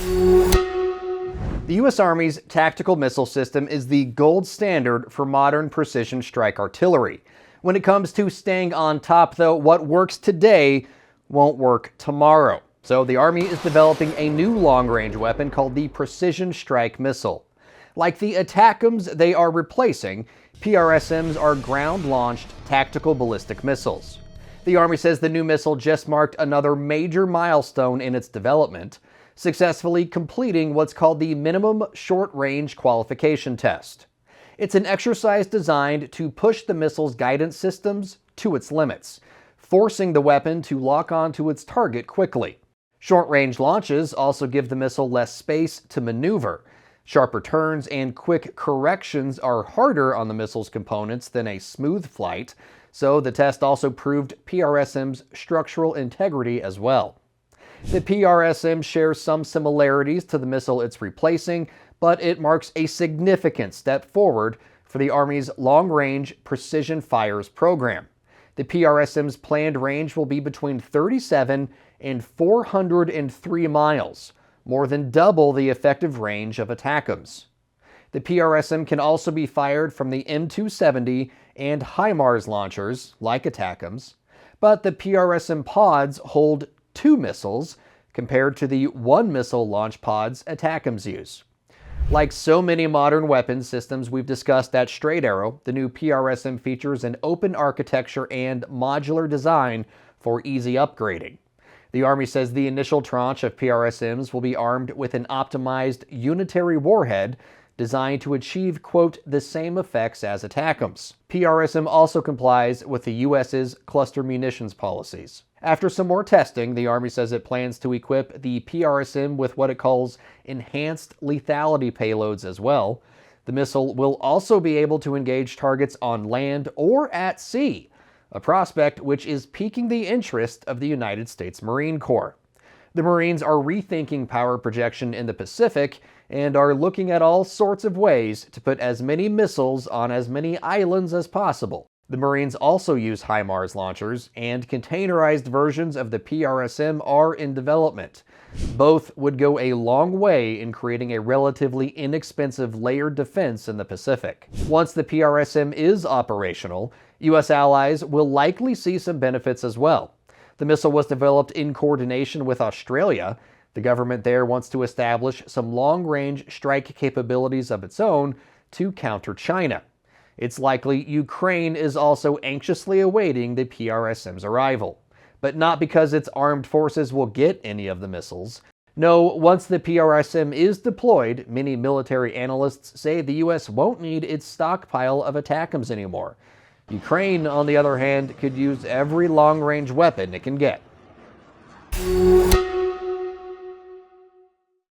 The U.S. Army's tactical missile system is the gold standard for modern precision strike artillery. When it comes to staying on top, though, what works today won't work tomorrow. So the Army is developing a new long-range weapon called the Precision Strike Missile. Like the Atacms they are replacing, PrSMs are ground-launched tactical ballistic missiles. The Army says the new missile just marked another major milestone in its development, successfully completing what's called the Minimum Short-Range Qualification Test. It's an exercise designed to push the missile's guidance systems to its limits, forcing the weapon to lock onto its target quickly. Short-range launches also give the missile less space to maneuver. Sharper turns and quick corrections are harder on the missile's components than a smooth flight, so the test also proved PrSM's structural integrity as well. The PrSM shares some similarities to the missile it's replacing, but it marks a significant step forward for the Army's long-range precision fires program. The PrSM's planned range will be between 37 and 403 miles, more than double the effective range of Atacms. The PrSM can also be fired from the M270 and HIMARS launchers, like Atacms, but the PrSM pods hold 2 missiles compared to the 1 missile launch pods Atacms use. Like so many modern weapon systems we've discussed at Straight Arrow, the new PrSM features an open architecture and modular design for easy upgrading. The Army says the initial tranche of PrSMs will be armed with an optimized unitary warhead designed to achieve, quote, the same effects as Atacms. PrSM also complies with the U.S.'s cluster munitions policies. After some more testing, the Army says it plans to equip the PrSM with what it calls enhanced lethality payloads as well. The missile will also be able to engage targets on land or at sea, a prospect which is piquing the interest of the United States Marine Corps. The Marines are rethinking power projection in the Pacific and are looking at all sorts of ways to put as many missiles on as many islands as possible. The Marines also use HIMARS launchers, and containerized versions of the PrSM are in development. Both would go a long way in creating a relatively inexpensive layered defense in the Pacific. Once the PrSM is operational, U.S. allies will likely see some benefits as well. The missile was developed in coordination with Australia. The government there wants to establish some long-range strike capabilities of its own to counter China. It's likely Ukraine is also anxiously awaiting the PrSM's arrival, but not because its armed forces will get any of the missiles. No, once the PrSM is deployed, many military analysts say the U.S. won't need its stockpile of Atacms anymore. Ukraine, on the other hand, could use every long-range weapon it can get.